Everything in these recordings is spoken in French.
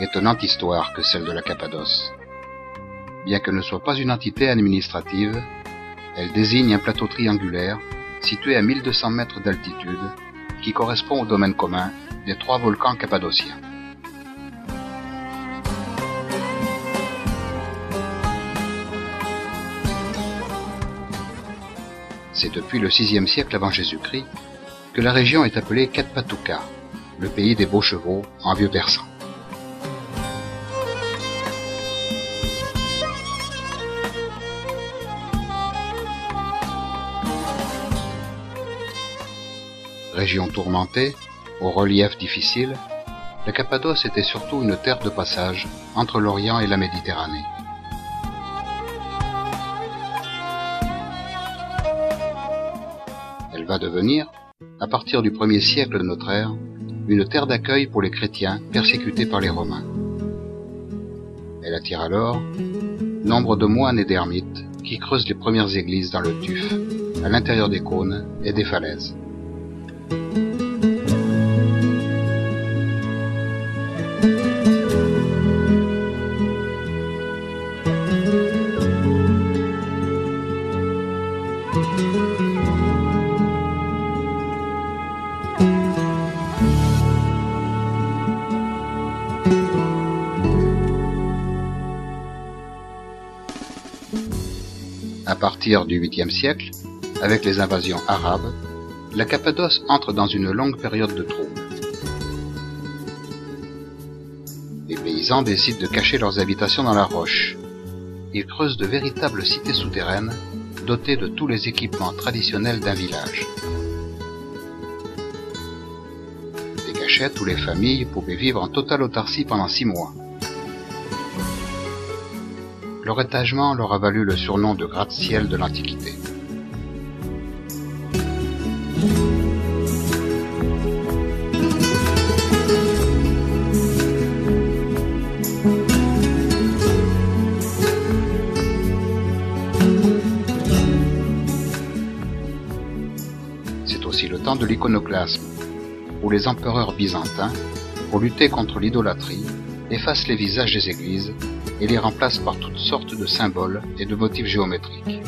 Étonnante histoire que celle de la Cappadoce. Bien qu'elle ne soit pas une entité administrative, elle désigne un plateau triangulaire situé à 1200 mètres d'altitude qui correspond au domaine commun des 3 volcans cappadociens. C'est depuis le VIe siècle avant Jésus-Christ que la région est appelée Katpatouka, le pays des beaux chevaux en vieux persan. Région tourmentée, au relief difficile, la Cappadoce était surtout une terre de passage entre l'Orient et la Méditerranée. Elle va devenir, à partir du 1er siècle de notre ère, une terre d'accueil pour les chrétiens persécutés par les Romains. Elle attire alors nombre de moines et d'ermites qui creusent les premières églises dans le tuf, à l'intérieur des cônes et des falaises. À partir du 8e siècle, avec les invasions arabes, la Cappadoce entre dans une longue période de troubles. Les paysans décident de cacher leurs habitations dans la roche. Ils creusent de véritables cités souterraines dotées de tous les équipements traditionnels d'un village. Des cachettes où les familles pouvaient vivre en totale autarcie pendant 6 mois. Leur étagement leur a valu le surnom de gratte-ciel de l'Antiquité. C'est aussi le temps de l'iconoclasme, où les empereurs byzantins, pour lutter contre l'idolâtrie, effacent les visages des églises et les remplacent par toutes sortes de symboles et de motifs géométriques.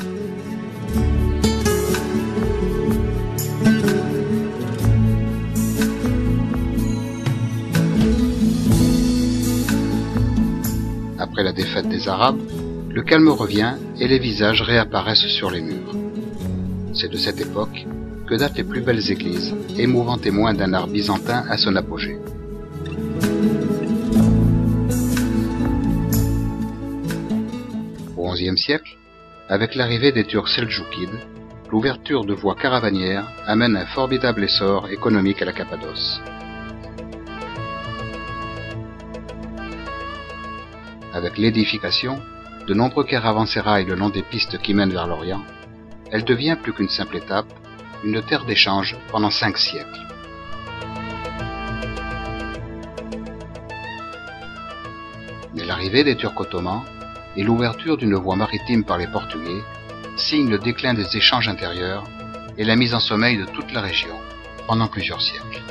Après la défaite des Arabes, le calme revient et les visages réapparaissent sur les murs. C'est de cette époque que datent les plus belles églises, émouvant témoins d'un art byzantin à son apogée. Au XIe siècle, avec l'arrivée des Turcs seldjoukides, l'ouverture de voies caravanières amène un formidable essor économique à la Cappadoce. Avec l'édification de nombreux caravansérails le long des pistes qui mènent vers l'Orient, elle devient plus qu'une simple étape, une terre d'échange pendant 5 siècles. Mais l'arrivée des Turcs ottomans et l'ouverture d'une voie maritime par les Portugais signent le déclin des échanges intérieurs et la mise en sommeil de toute la région pendant plusieurs siècles.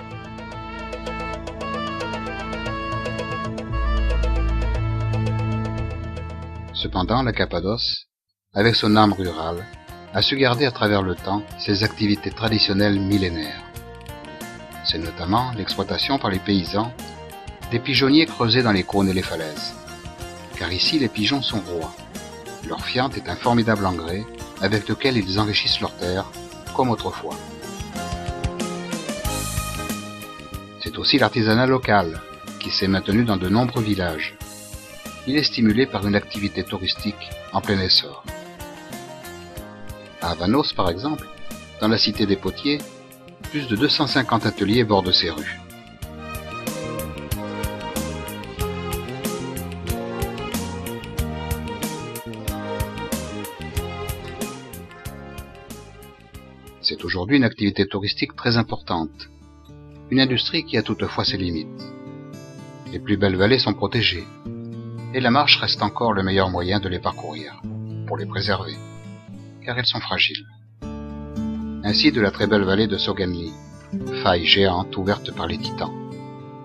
Cependant, la Cappadoce, avec son âme rurale, a su garder à travers le temps ses activités traditionnelles millénaires. C'est notamment l'exploitation par les paysans des pigeonniers creusés dans les cônes et les falaises. Car ici, les pigeons sont rois. Leur fiente est un formidable engrais avec lequel ils enrichissent leurs terres, comme autrefois. C'est aussi l'artisanat local, qui s'est maintenu dans de nombreux villages. Il est stimulé par une activité touristique en plein essor. À Avanos, par exemple, dans la cité des potiers, plus de 250 ateliers bordent ces rues. C'est aujourd'hui une activité touristique très importante, une industrie qui a toutefois ses limites. Les plus belles vallées sont protégées, et la marche reste encore le meilleur moyen de les parcourir, pour les préserver, car elles sont fragiles. Ainsi de la très belle vallée de Soganli, faille géante ouverte par les titans.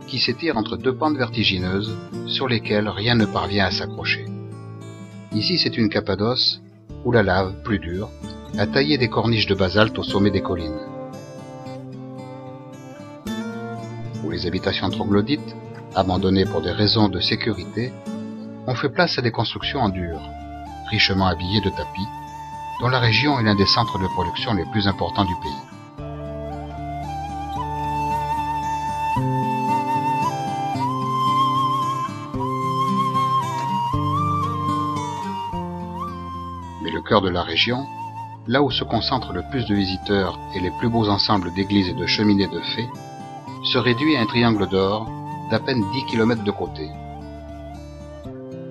qui s'étire entre deux pentes vertigineuses sur lesquelles rien ne parvient à s'accrocher. Ici, c'est une Cappadoce où la lave, plus dure, a taillé des corniches de basalte au sommet des collines. Où les habitations troglodytes, abandonnées pour des raisons de sécurité, ont fait place à des constructions en dur, richement habillées de tapis, dont la région est l'un des centres de production les plus importants du pays. Mais le cœur de la région, là où se concentrent le plus de visiteurs et les plus beaux ensembles d'églises et de cheminées de fées, se réduit à un triangle d'or d'à peine 10 km de côté,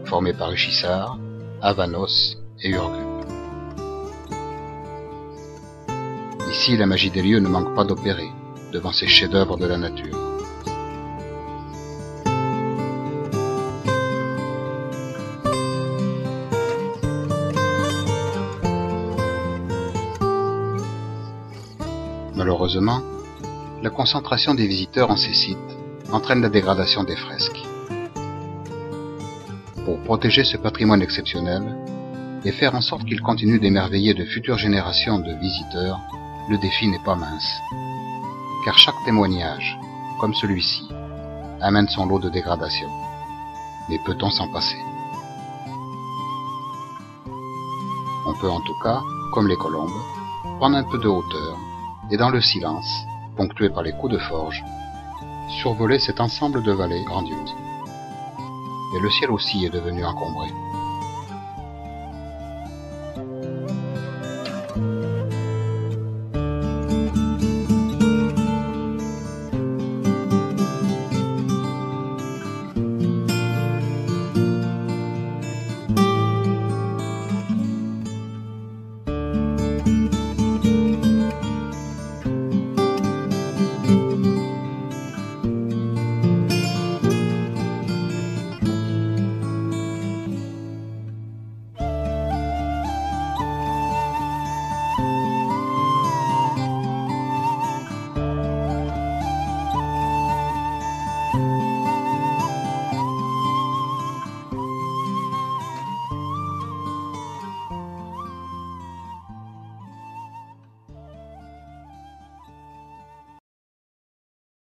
formé par Uchissar, Avanos et Urgu. Ici, la magie des lieux ne manque pas d'opérer devant ces chefs-d'œuvre de la nature. Malheureusement, la concentration des visiteurs en ces sites entraîne la dégradation des fresques. Pour protéger ce patrimoine exceptionnel et faire en sorte qu'il continue d'émerveiller de futures générations de visiteurs, le défi n'est pas mince. Car chaque témoignage, comme celui-ci, amène son lot de dégradation. Mais peut-on s'en passer? On peut en tout cas, comme les colombes, prendre un peu de hauteur et dans le silence, ponctué par les coups de forge, survoler cet ensemble de vallées grandioses. Et le ciel aussi est devenu encombré.